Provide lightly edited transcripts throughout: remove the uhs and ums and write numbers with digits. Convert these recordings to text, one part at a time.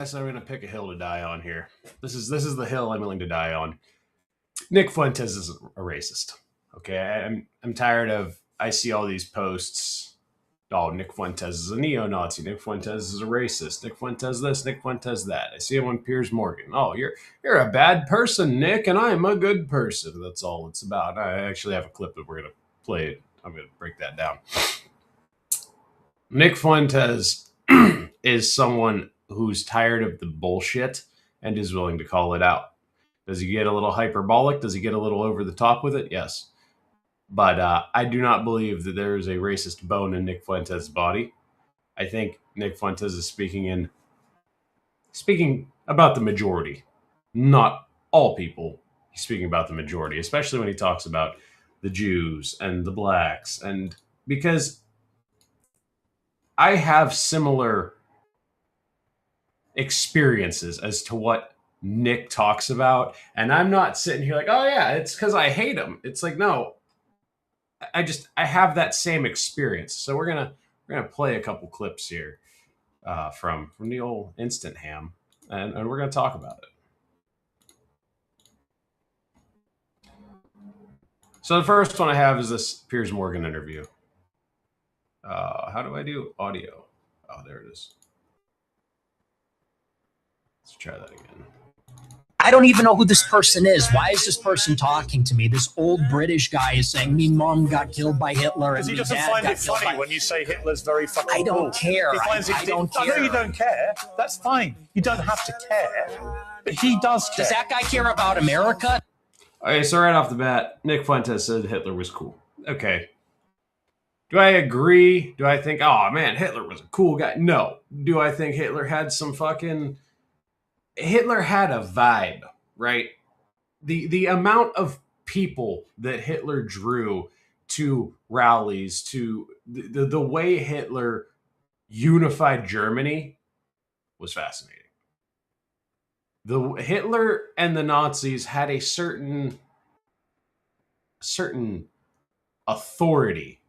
guess I'm gonna pick a hill to die on here. This is the hill I'm willing to die on. Nick Fuentes is a racist. Okay, I'm tired of. I see all these posts. Oh, Nick Fuentes is a neo-Nazi. Nick Fuentes is a racist. Nick Fuentes this. Nick Fuentes that. I see him on Piers Morgan. Oh, you're a bad person, Nick, and I'm a good person. That's all it's about. I actually have a clip that we're gonna play. I'm gonna break that down. Nick Fuentes is someone who's tired of the bullshit and is willing to call it out. Does he get a little hyperbolic? Does he get a little over the top with it? Yes. But I do not believe that there is a racist bone in Nick Fuentes' body. I think Nick Fuentes is speaking about the majority, not all people. He's speaking about the majority, especially when he talks about the Jews and the blacks, and because I have similar experiences as to what Nick talks about, and I'm not sitting here like, oh yeah, it's because I hate him. It's like, no, I have that same experience. So we're gonna play a couple clips here from the old Instant Ham, and we're gonna talk about it. So the first one I have is this Piers Morgan interview. How do I do audio? Oh, there it is. Let's try that again. I don't even know who this person is. Why is this person talking to me? This old British guy is saying, me mom got killed by Hitler. Because he doesn't find it funny when you say Hitler's very fucking cool. I don't care. I don't care. I know you don't care. That's fine. You don't have to care. But he does care. Does that guy care about America? Okay, so right off the bat, Nick Fuentes said Hitler was cool. Okay. Do I agree? Do I think, oh man, Hitler was a cool guy? No. Do I think Hitler had some fucking... Hitler had a vibe, right? The amount of people that Hitler drew to rallies, to the way Hitler unified Germany was fascinating. The Hitler and the Nazis had a certain authority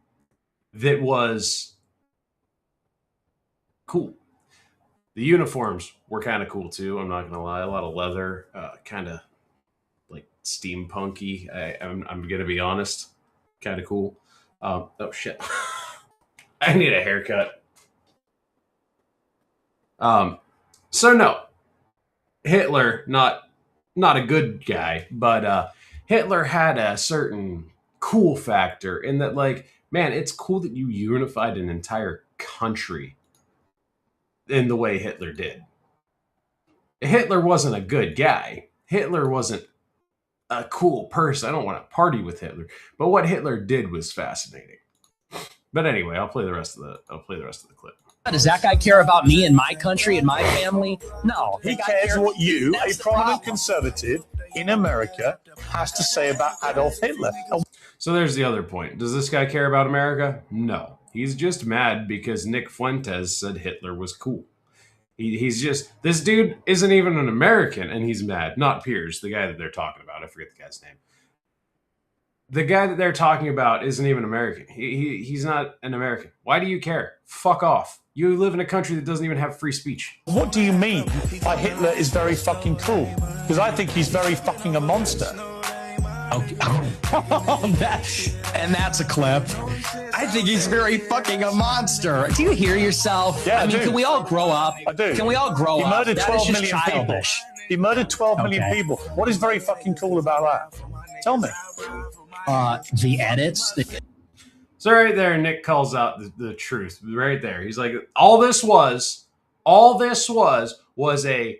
that was cool. The uniforms were kind of cool too. I'm not gonna lie, a lot of leather, kind of like steampunky. I'm gonna be honest, kind of cool. Oh shit, I need a haircut. So no, Hitler not a good guy, but Hitler had a certain cool factor in that, like, man, it's cool that you unified an entire country in the way Hitler did. Hitler wasn't a good guy. Hitler wasn't a cool person. I don't want to party with Hitler, but what Hitler did was fascinating. But anyway, I'll play the rest of the clip. Does that guy care about me and my country and my family? No. He cares what you, a prominent conservative in America, has to say about Adolf Hitler. So there's the other point. Does this guy care about America? No. He's just mad because Nick Fuentes said Hitler was cool. He's just, this dude isn't even an American and he's mad. Not Piers, the guy that they're talking about. I forget the guy's name. The guy that they're talking about isn't even American. He's not an American. Why do you care? Fuck off. You live in a country that doesn't even have free speech. What do you mean by Hitler is very fucking cool? Because I think he's very fucking a monster. Okay. And that's a clip. I think he's very fucking a monster. Do you hear yourself? Yeah, I mean, can we all grow up? I do. Can we all grow up? He murdered 12 million childish. people. He murdered 12 million people. What is very fucking cool about that? Tell me. The edits. So right there, Nick calls out the truth. Right there. He's like, all this was a,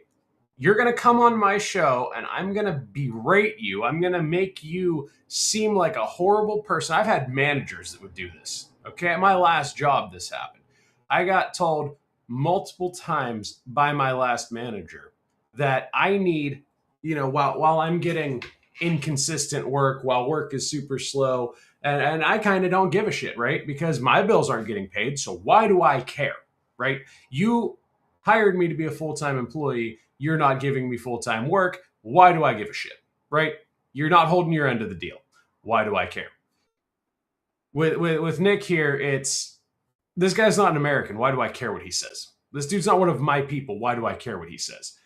you're going to come on my show and I'm going to berate you. I'm going to make you seem like a horrible person. I've had managers that would do this. Okay. At my last job, this happened. I got told multiple times by my last manager that I need, while I'm getting inconsistent work, while work is super slow, and I kind of don't give a shit, right? Because my bills aren't getting paid. So why do I care, right? You hired me to be a full-time employee. You're not giving me full-time work. Why do I give a shit, right? You're not holding your end of the deal. Why do I care? With Nick here, it's, this guy's not an American. Why do I care what he says? This dude's not one of my people. Why do I care what he says?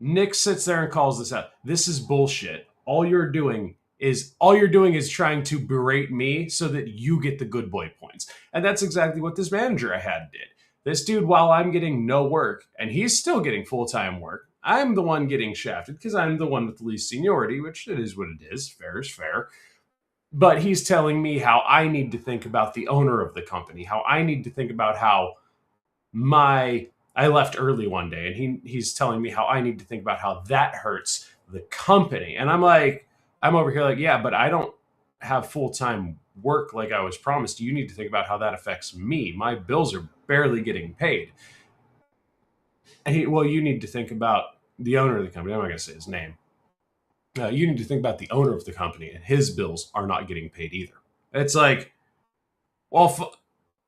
Nick sits there and calls this out. This is bullshit. All you're doing is trying to berate me so that you get the good boy points. And that's exactly what this manager I had did. This dude, while I'm getting no work, and he's still getting full-time work, I'm the one getting shafted because I'm the one with the least seniority, which it is what it is. Fair is fair. But he's telling me how I need to think about the owner of the company, how I need to think about how I left early one day, and he's telling me how I need to think about how that hurts the company. And I'm over here like, yeah, but I don't have full-time work like I was promised. You need to think about how that affects me. My bills are barely getting paid. And you need to think about the owner of the company. I'm not going to say his name. You need to think about the owner of the company, and his bills are not getting paid either. It's like, well,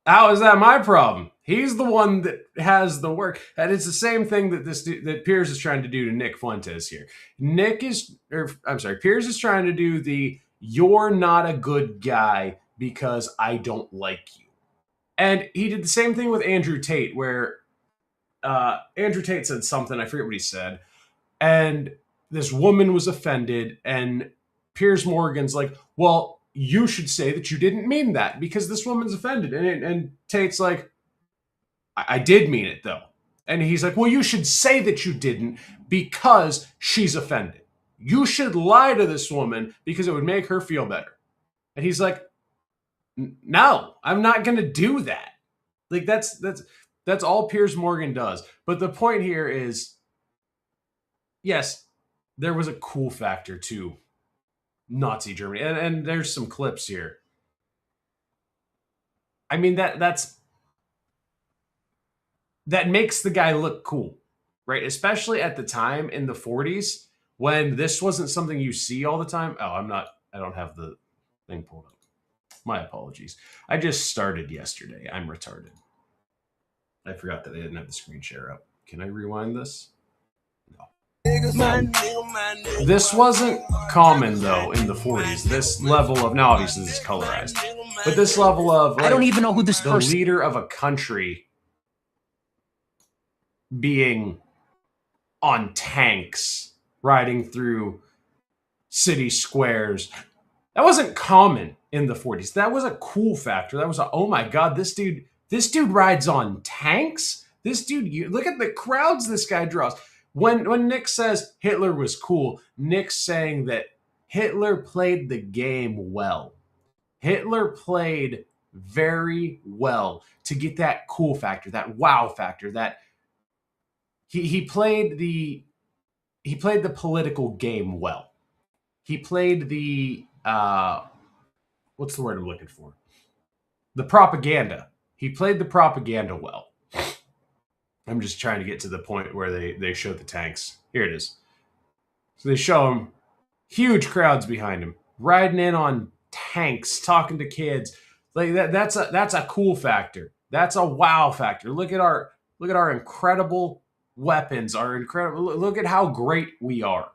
how is that my problem? He's the one that has the work. And it's the same thing that Piers is trying to do to Nick Fuentes here. Piers is trying to do the "you're not a good guy because I don't like you." And he did the same thing with Andrew Tate, where Andrew Tate said something, I forget what he said, and this woman was offended, and Piers Morgan's like, well, you should say that you didn't mean that because this woman's offended. And Tate's like, I did mean it, though. And he's like, well, you should say that you didn't because she's offended. You should lie to this woman because it would make her feel better. And he's like, no, I'm not going to do that. Like, that's all Piers Morgan does. But the point here is, yes, there was a cool factor to Nazi Germany. And there's some clips here. I mean, that makes the guy look cool, right? Especially at the time in the 40s when this wasn't something you see all the time. Oh, I don't have the thing pulled up. My apologies. I just started yesterday. I'm retarded. I forgot that I didn't have the screen share up. Can I rewind this? No. This wasn't common, though, in the 40s. This level of, now obviously this is colorized, but this level of, like, I don't even know who this the person leader of a country being on tanks, riding through city squares. That wasn't common in the 40s. That was a cool factor. That was oh my God, this dude rides on tanks? This dude, look at the crowds this guy draws. When Nick says Hitler was cool, Nick's saying that Hitler played the game well. Hitler played very well to get that cool factor, that wow factor, that he played the political game well. He played the what's the word I'm looking for? The propaganda. He played the propaganda well. I'm just trying to get to the point where they show the tanks. Here it is. So they show him, huge crowds behind him, riding in on tanks, talking to kids. Like that's a cool factor. That's a wow factor. Look at our incredible weapons. Look at how great we are.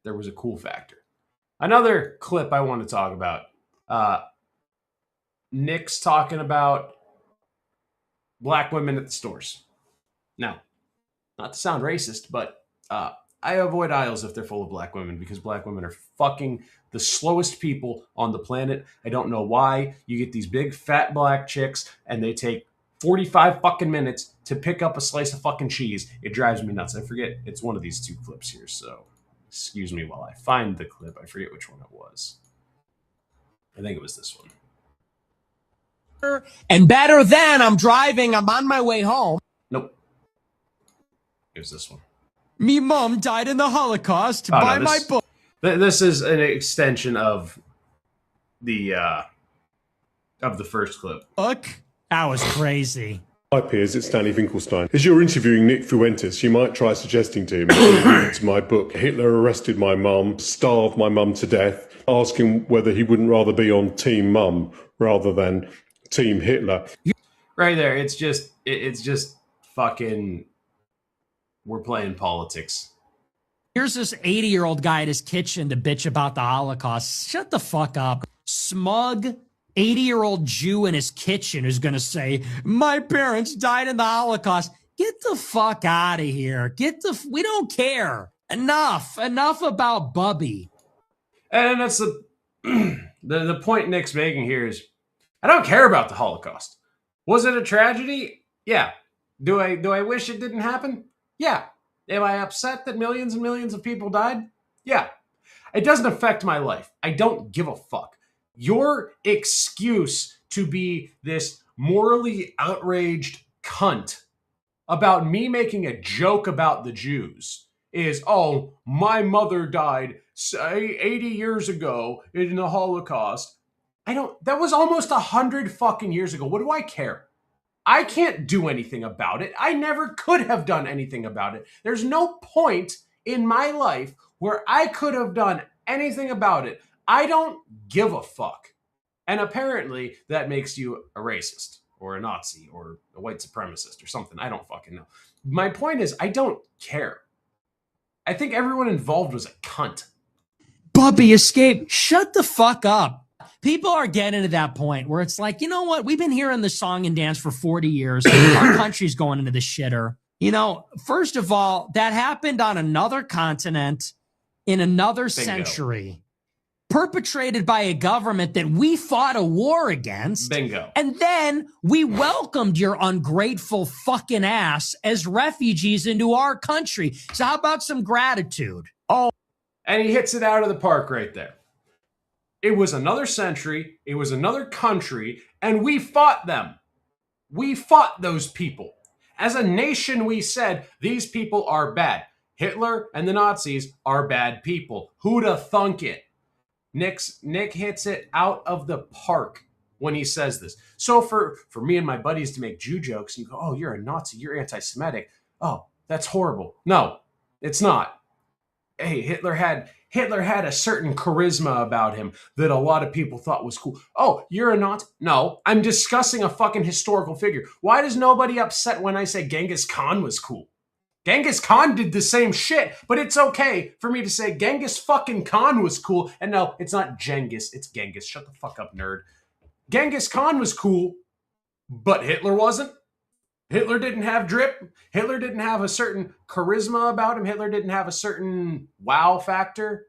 There was a cool factor. Another clip I want to talk about. Nick's talking about black women at the stores. Now, not to sound racist, but I avoid aisles if they're full of black women because black women are fucking the slowest people on the planet. I don't know why. You get these big fat black chicks and they take 45 fucking minutes to pick up a slice of fucking cheese. It drives me nuts. I forget. It's one of these two clips here, so excuse me while I find the clip. I forget which one it was. I think it was this one. and better than I'm on my way home. Nope. It was this one. Me mom died in the Holocaust. Buy my book. This is an extension of the first clip. Look, that was crazy. Hi Piers, it's Stanley Finkelstein. As you're interviewing Nick Fuentes, you might try suggesting to him to my book, Hitler arrested my mum, starved my mum to death, ask him whether he wouldn't rather be on Team Mum rather than Team Hitler. Right there, it's just fucking, we're playing politics. Here's this 80-year-old guy at his kitchen to bitch about the Holocaust. Shut the fuck up. Smug, 80-year-old Jew in his kitchen who's going to say, my parents died in the Holocaust. Get the fuck out of here. We don't care. Enough about Bubby. And that's the point Nick's making here is, I don't care about the Holocaust. Was it a tragedy? Yeah. Do I wish it didn't happen? Yeah. Am I upset that millions and millions of people died? Yeah. It doesn't affect my life. I don't give a fuck. Your excuse to be this morally outraged cunt about me making a joke about the Jews is, oh, my mother died 80 years ago in the Holocaust. That was almost 100 fucking years ago. What do I care? I can't do anything about it. I never could have done anything about it. There's no point in my life where I could have done anything about it. I don't give a fuck. And apparently that makes you a racist or a Nazi or a white supremacist or something. I don't fucking know. My point is, I don't care. I think everyone involved was a cunt. Bubby escape. Shut the fuck up. People are getting to that point where it's like, you know what? We've been hearing the song and dance for 40 years. Our country's going into the shitter. You know, first of all, that happened on another continent in another century, perpetrated by a government that we fought a war against. Bingo. And then we welcomed your ungrateful fucking ass as refugees into our country. So how about some gratitude? Oh, and he hits it out of the park right there. It was another century, it was another country, and we fought them. We fought those people. As a nation, we said, these people are bad. Hitler and the Nazis are bad people. Who'da thunk it? Nick hits it out of the park when he says this. So for me and my buddies to make Jew jokes, and you go, oh, you're a Nazi, you're anti-Semitic. Oh, that's horrible. No, it's not. Hey, Hitler had a certain charisma about him that a lot of people thought was cool. Oh, you're a Nazi? No, I'm discussing a fucking historical figure. Why does nobody upset when I say Genghis Khan was cool? Genghis Khan did the same shit, but it's okay for me to say Genghis fucking Khan was cool. And no, it's not Genghis, it's Genghis. Shut the fuck up, nerd. Genghis Khan was cool, but Hitler wasn't. Hitler didn't have drip. Hitler didn't have a certain charisma about him. Hitler didn't have a certain wow factor.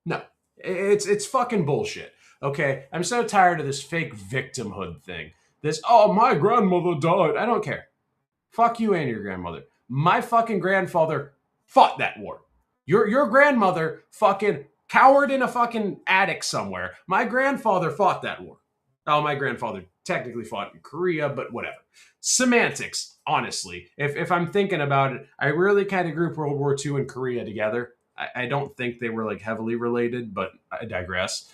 No, it's fucking bullshit. Okay, I'm so tired of this fake victimhood thing. This, oh, my grandmother died. I don't care. Fuck you and your grandmother. My fucking grandfather fought that war. Your grandmother fucking cowered in a fucking attic somewhere. My grandfather fought that war. Oh, my grandfather technically fought in Korea, but whatever. Semantics, honestly. If I'm thinking about it, I really kind of group World War II and Korea together. I don't think they were like heavily related, but I digress.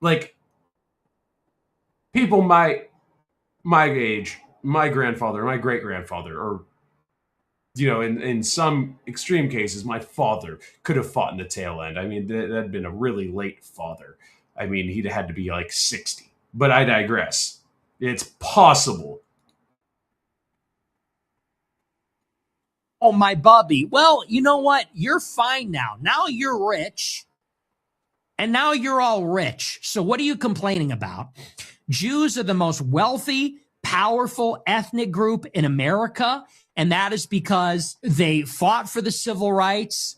Like, people my age, my grandfather, my great-grandfather, or, you know, in some extreme cases, my father could have fought in the tail end. I mean, that'd been a really late father. I mean, he'd had to be like 60. But I digress. It's possible. oh, my Bubby. Well, you know what? You're fine now. Now you're rich. And now you're all rich. So what are you complaining about? Jews are the most wealthy, powerful ethnic group in America. And that is because they fought for the civil rights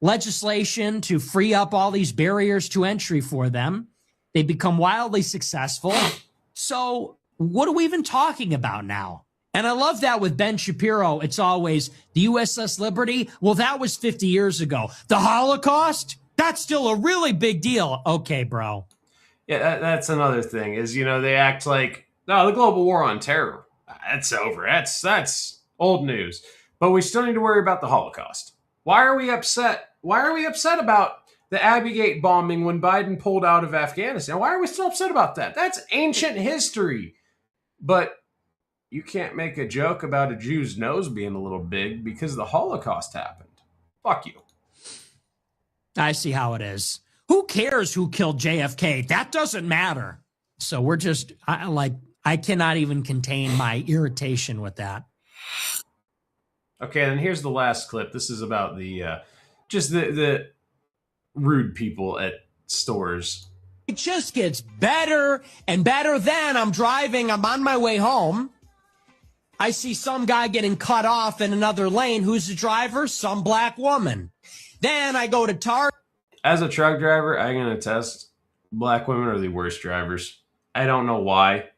legislation to free up all these barriers to entry for them. They become wildly successful. So what are we even talking about now? And I love that with Ben Shapiro, it's always the USS Liberty. Well, that was 50 years ago. The Holocaust? That's still a really big deal. Okay, bro. Yeah, that's another thing is, you know, they act like, no, the global war on terror, that's over. That's old news. But we still need to worry about the Holocaust. Why are we upset? Why are we upset about the Abbey Gate bombing when Biden pulled out of Afghanistan? Why are we still upset about that? That's ancient history. But you can't make a joke about a Jew's nose being a little big because the Holocaust happened. Fuck you. I see how it is. Who cares who killed JFK? That doesn't matter. So we're just, I cannot even contain my irritation with that. Okay, and here's the last clip. This is about the just the rude people at stores. It just gets better and better. Then I'm driving, I'm on my way home. I see some guy getting cut off in another lane. Who's the driver? Some black woman. Then I go to Target. As a truck driver, I can attest black women are the worst drivers. I don't know why,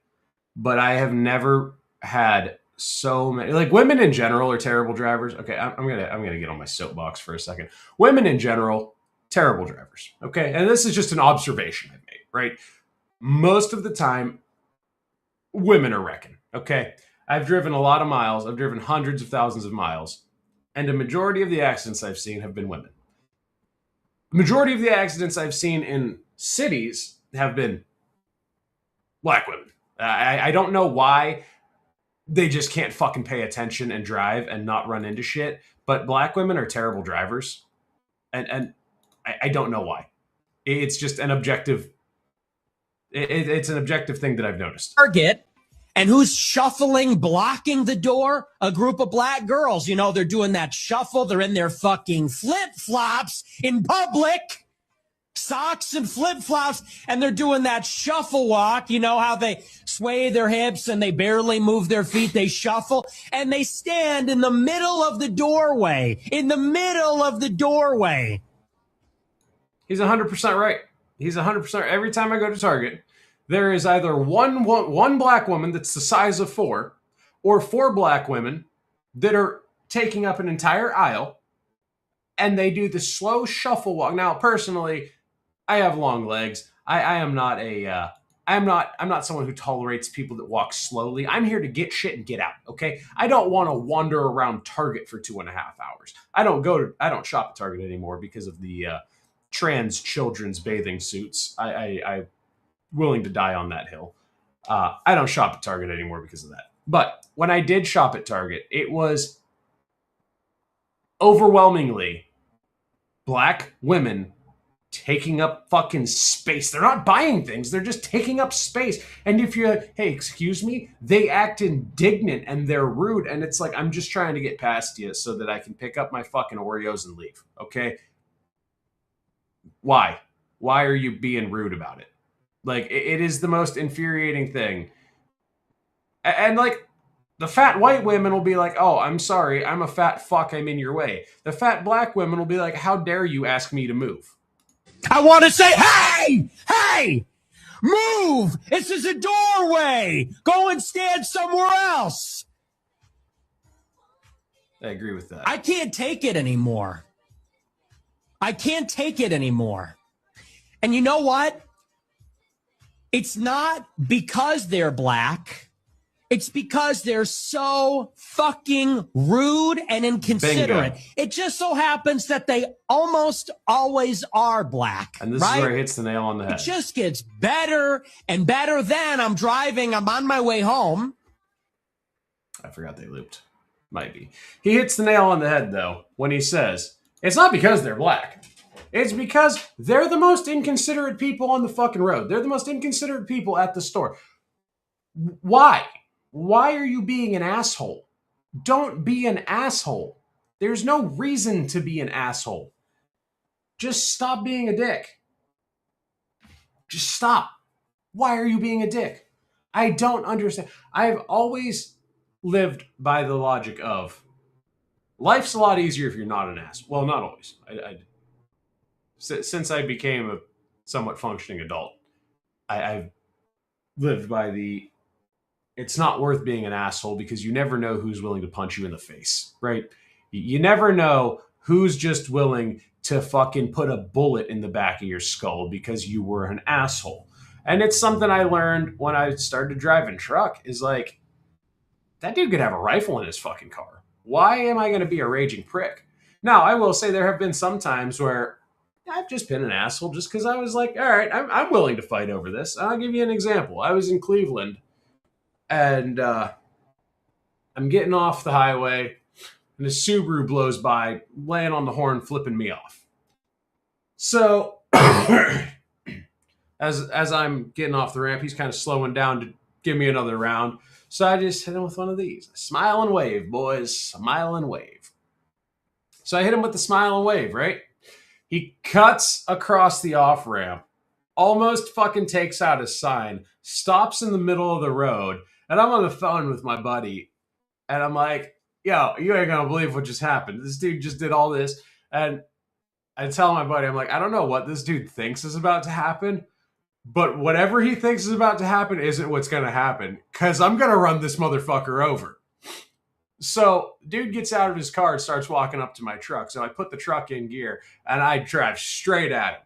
but I have never had so many, like, women in general are terrible drivers. Okay, I'm gonna get on my soapbox for a second. Women in general, terrible drivers. Okay, and this is just an observation I've made. Right, most of the time, women are wrecking. Okay, I've driven a lot of miles. I've driven hundreds of thousands of miles, and a majority of the accidents I've seen have been women. The majority of the accidents I've seen in cities have been black women. I don't know why they just can't fucking pay attention and drive and not run into shit. But black women are terrible drivers, and I don't know why. It's just an objective. It's an objective thing that I've noticed. Target, and who's shuffling, blocking the door? A group of black girls. You know, they're doing that shuffle. They're in their fucking flip-flops in public. Socks and flip-flops, and they're doing that shuffle walk. You know how they sway their hips and they barely move their feet. They shuffle, and they stand in the middle of the doorway. In the middle of the doorway. He's 100% right. He's 100%. Every time I go to Target, there is either one black woman that's the size of four, or four black women that are taking up an entire aisle, and they do the slow shuffle walk. Now, personally, I have long legs. I'm not someone who tolerates people that walk slowly. I'm here to get shit and get out. Okay, I don't want to wander around Target for 2.5 hours. I don't shop at Target anymore because of the trans children's bathing suits. I'm willing to die on that hill. I don't shop at Target anymore because of that. But when I did shop at Target, it was overwhelmingly black women taking up fucking space. They're not buying things. They're just taking up space. And if you're, hey, excuse me, they act indignant and they're rude. And it's like, I'm just trying to get past you so that I can pick up my fucking Oreos and leave. Okay? Why? Why are you being rude about it? Like, it is the most infuriating thing. And like, the fat white women will be like, oh, I'm sorry. I'm a fat fuck. I'm in your way. The fat black women will be like, how dare you ask me to move? I want to say, hey, move. This is a doorway. Go and stand somewhere else. I agree with that. I can't take it anymore. I can't take it anymore. And you know what? It's not because they're black. It's because they're so fucking rude and inconsiderate. Bingo. It just so happens that they almost always are black. And this right? is where it hits the nail on the head. It just gets better and better. Then I'm driving. I'm on my way home. I forgot they looped. Might be. He hits the nail on the head, though, when he says, it's not because they're black. It's because they're the most inconsiderate people on the fucking road. They're the most inconsiderate people at the store. Why? Why are you being an asshole? Don't be an asshole. There's no reason to be an asshole. Just stop being a dick. Just stop. Why are you being a dick? I don't understand. I've always lived by the logic of life's a lot easier if you're not an ass. Well, not always. Since I became a somewhat functioning adult, I've lived by the it's not worth being an asshole because you never know who's willing to punch you in the face, right? You never know who's just willing to fucking put a bullet in the back of your skull because you were an asshole. And it's something I learned when I started driving truck is like, that dude could have a rifle in his fucking car. Why am I going to be a raging prick? Now, I will say there have been some times where I've just been an asshole just because I was like, all right, I'm willing to fight over this. I'll give you an example. I was in Cleveland, and I'm getting off the highway, and a Subaru blows by, laying on the horn, flipping me off. So, as I'm getting off the ramp, he's kind of slowing down to give me another round. So I just hit him with one of these. Smile and wave, boys. Smile and wave. So I hit him with the smile and wave, right? He cuts across the off-ramp almost fucking takes out a sign, stops in the middle of the road, and I'm on the phone with my buddy, and I'm like, yo, you ain't gonna believe what just happened. This dude just did all this, and I tell my buddy, I'm like, I don't know what this dude thinks is about to happen, but whatever he thinks is about to happen isn't what's gonna happen, because I'm gonna run this motherfucker over. So, dude gets out of his car and starts walking up to my truck. So I put the truck in gear and I drive straight at him.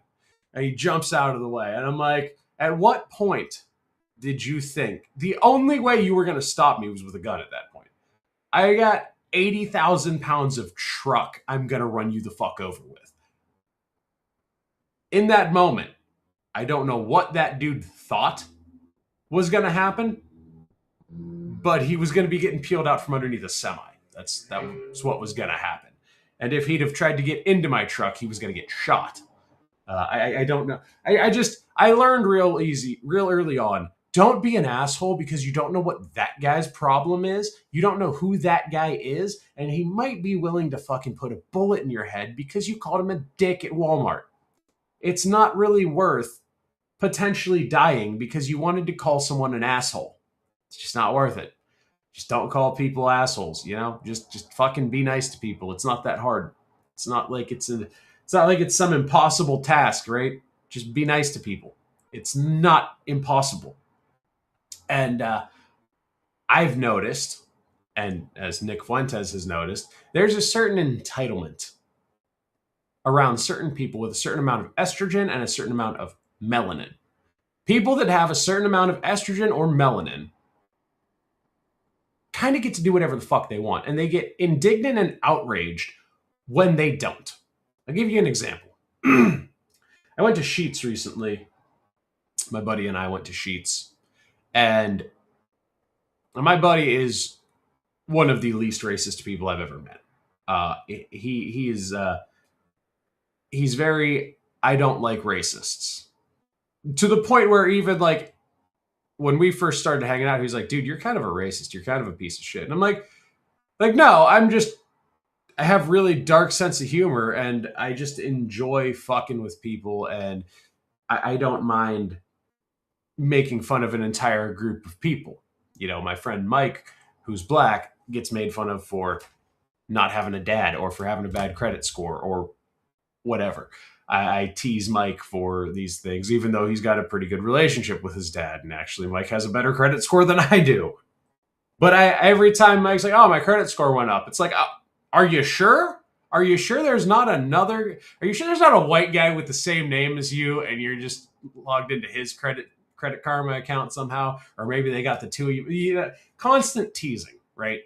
And he jumps out of the way. And I'm like, at what point did you think the only way you were going to stop me was with a gun at that point? I got 80,000 pounds of truck I'm going to run you the fuck over with. In that moment, I don't know what that dude thought was going to happen, but he was going to be getting peeled out from underneath a semi. That was what was going to happen. And if he'd have tried to get into my truck, he was going to get shot. I don't know. I learned real early on. Don't be an asshole because you don't know what that guy's problem is. You don't know who that guy is, and he might be willing to fucking put a bullet in your head because you called him a dick at Walmart. It's not really worth potentially dying because you wanted to call someone an asshole. It's just not worth it. Just don't call people assholes, you know? Just fucking be nice to people. It's not that hard. It's not like it's some impossible task, right? Just be nice to people. It's not impossible. And I've noticed, and as Nick Fuentes has noticed, there's a certain entitlement around certain people with a certain amount of estrogen and a certain amount of melanin. People that have a certain amount of estrogen or melanin kind of get to do whatever the fuck they want, and they get indignant and outraged when they don't. I'll give you an example. I went to Sheetz recently. My buddy and I went to Sheetz, and my buddy is one of the least racist people I've ever met. He's very, I don't like racists, to the point where even like when we first started hanging out, he's like, dude, you're kind of a racist. You're kind of a piece of shit. And I'm like, no, I have really dark sense of humor, and I just enjoy fucking with people, and I don't mind making fun of an entire group of people. You know, my friend Mike, who's black, gets made fun of for not having a dad or for having a bad credit score or whatever. I tease Mike for these things, even though he's got a pretty good relationship with his dad. And actually, Mike has a better credit score than I do. But every time Mike's like, oh, my credit score went up, it's like, are you sure? Are you sure there's not a white guy with the same name as you and you're just logged into his Credit Karma account somehow? Or maybe they got the two of you. Constant teasing, right?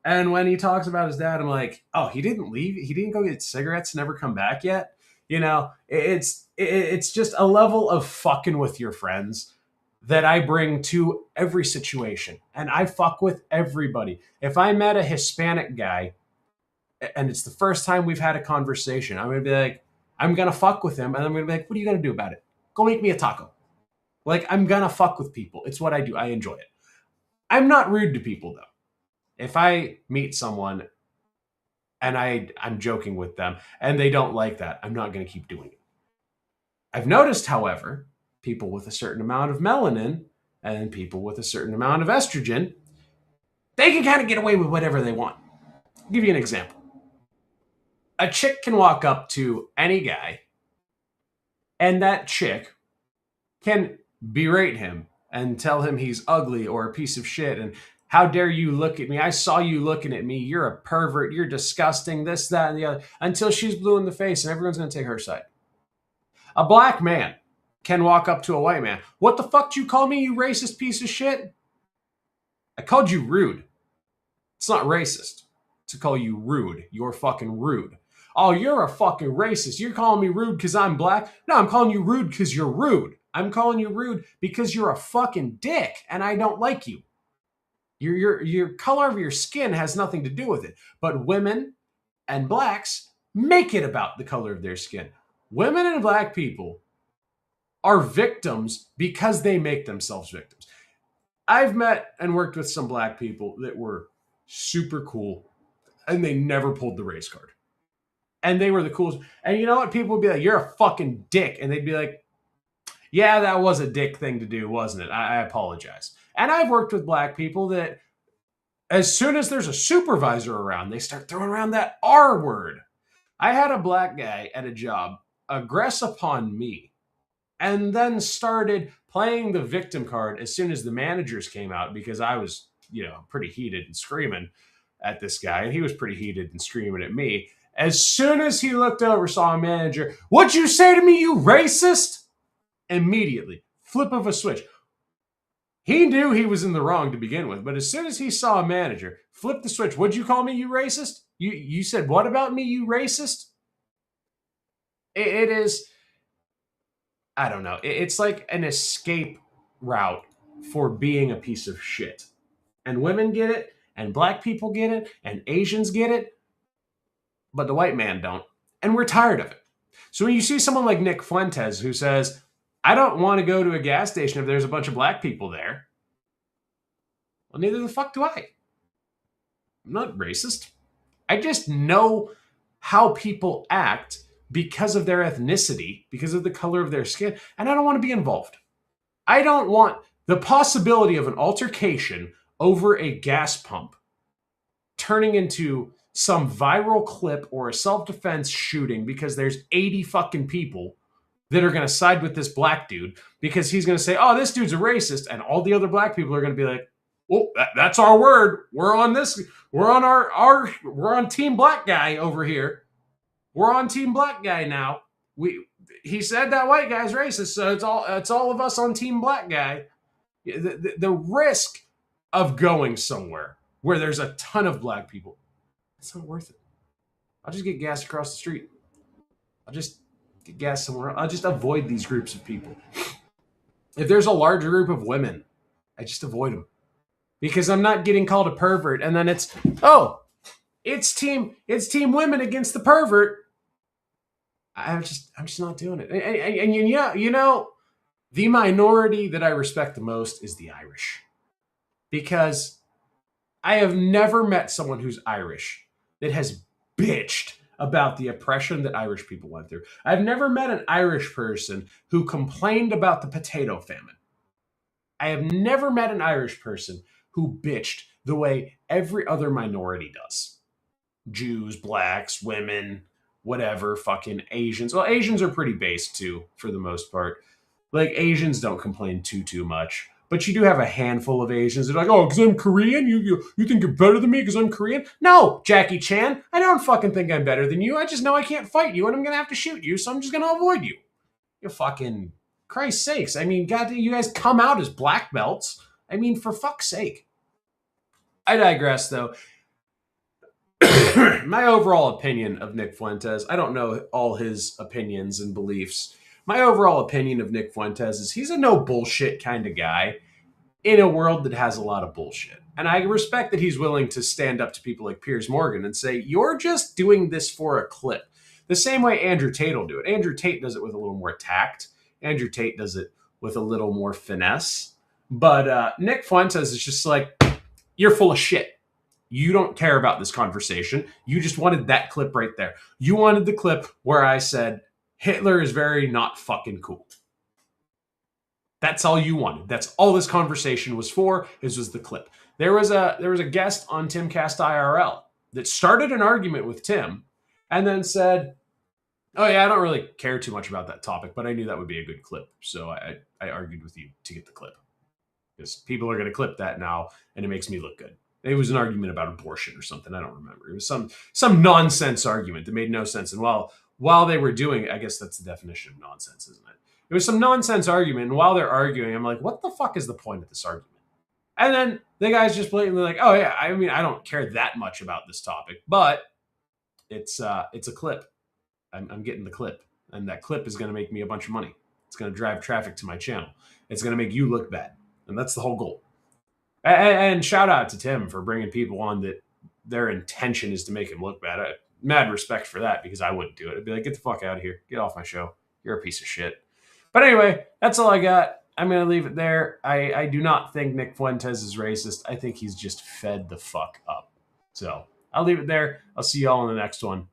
And when he talks about his dad, I'm like, oh, he didn't leave? He didn't go get cigarettes, never come back yet? You know, it's just a level of fucking with your friends that I bring to every situation. And I fuck with everybody. If I met a Hispanic guy and it's the first time we've had a conversation, I'm going to be like, I'm going to fuck with him. And I'm going to be like, what are you going to do about it? Go make me a taco. Like, I'm going to fuck with people. It's what I do. I enjoy it. I'm not rude to people, though. If I meet someone and I'm joking with them and they don't like that, I'm not going to keep doing it. I've noticed, however, people with a certain amount of melanin and people with a certain amount of estrogen, they can kind of get away with whatever they want. I'll give you an example. A chick can walk up to any guy and that chick can berate him and tell him he's ugly or a piece of shit and how dare you look at me? I saw you looking at me. You're a pervert. You're disgusting. This, that, and the other. Until she's blue in the face and everyone's going to take her side. A black man can walk up to a white man. What the fuck did you call me, you racist piece of shit? I called you rude. It's not racist to call you rude. You're fucking rude. Oh, you're a fucking racist. You're calling me rude because I'm black? No, I'm calling you rude because you're rude. I'm calling you rude because you're a fucking dick and I don't like you. Your color of your skin has nothing to do with it. But women and blacks make it about the color of their skin. Women and black people are victims because they make themselves victims. I've met and worked with some black people that were super cool and they never pulled the race card. And they were the coolest. And you know what? People would be like, you're a fucking dick. And they'd be like, Yeah, that was a dick thing to do, wasn't it? I apologize. And I've worked with black people that as soon as there's a supervisor around, they start throwing around that R word. I had a black guy at a job aggress upon me and then started playing the victim card as soon as the managers came out because I was, pretty heated and screaming at this guy, and he was pretty heated and screaming at me. As soon as he looked over, saw a manager, "What'd you say to me, you racist?" Immediately, flip of a switch. He knew he was in the wrong to begin with, but as soon as he saw a manager, flip the switch. "What'd you call me, you racist? You said what about me, you racist?" It is, I don't know. It's like an escape route for being a piece of shit. And women get it, and black people get it, and Asians get it, but the white man don't. And we're tired of it. So when you see someone like Nick Fuentes who says, "I don't want to go to a gas station if there's a bunch of black people there," well, neither the fuck do I. I'm not racist. I just know how people act because of their ethnicity, because of the color of their skin, and I don't want to be involved. I don't want the possibility of an altercation over a gas pump turning into some viral clip or a self-defense shooting because there's 80 fucking people that are going to side with this black dude because he's going to say, "Oh, this dude's a racist," and all the other black people are going to be like, "Well, that's our word. We're on this. We're on we're on team black guy over here. We're on team black guy now. He said that white guy's racist, so it's all of us on team black guy." The risk of going somewhere where there's a ton of black people, it's not worth it. I'll just get gas across the street. I'll just get gas somewhere. I'll just avoid these groups of people. If there's a larger group of women, I just avoid them because I'm not getting called a pervert. And then it's team women against the pervert. I'm just not doing it. And the minority that I respect the most is the Irish, because I have never met someone who's Irish that has bitched about the oppression that Irish people went through. I've never met an Irish person who complained about the potato famine. I have never met an Irish person who bitched the way every other minority does. Jews, blacks, women, whatever, fucking Asians. Well, Asians are pretty based too, for the most part. Like, Asians don't complain too much. But you do have a handful of Asians that are like, "Oh, because I'm Korean? You think you're better than me because I'm Korean?" No, Jackie Chan, I don't fucking think I'm better than you. I just know I can't fight you and I'm going to have to shoot you, so I'm just going to avoid you. You fucking, Christ's sakes. I mean, God, you guys come out as black belts. I mean, for fuck's sake. I digress, though. My overall opinion of Nick Fuentes, I don't know all his opinions and beliefs. My overall opinion of Nick Fuentes is he's a no bullshit kind of guy in a world that has a lot of bullshit. And I respect that he's willing to stand up to people like Piers Morgan and say, "You're just doing this for a clip." The same way Andrew Tate will do it. Andrew Tate does it with a little more tact. Andrew Tate does it with a little more finesse. But Nick Fuentes is just like, "You're full of shit. You don't care about this conversation. You just wanted that clip right there. You wanted the clip where I said, Hitler is very not fucking cool. That's all you wanted. That's all this conversation was for, was the clip." There was a guest on Timcast IRL that started an argument with Tim and then said, "Oh yeah, I don't really care too much about that topic, but I knew that would be a good clip. So I argued with you to get the clip. Because people are going to clip that now and it makes me look good." It was an argument about abortion or something. I don't remember. It was some nonsense argument that made no sense. And while they were doing it, I guess that's the definition of nonsense, isn't it? It was some nonsense argument. And while they're arguing, I'm like, what the fuck is the point of this argument? And then the guy's just blatantly like, "Oh yeah, I mean, I don't care that much about this topic, but it's a clip. I'm getting the clip. And that clip is going to make me a bunch of money. It's going to drive traffic to my channel. It's going to make you look bad. And that's the whole goal." And shout out to Tim for bringing people on that their intention is to make him look bad. I mad respect for that, because I wouldn't do it. I'd be like, "Get the fuck out of here. Get off my show. You're a piece of shit." But anyway, that's all I got. I'm going to leave it there. I do not think Nick Fuentes is racist. I think he's just fed the fuck up. So I'll leave it there. I'll see y'all in the next one.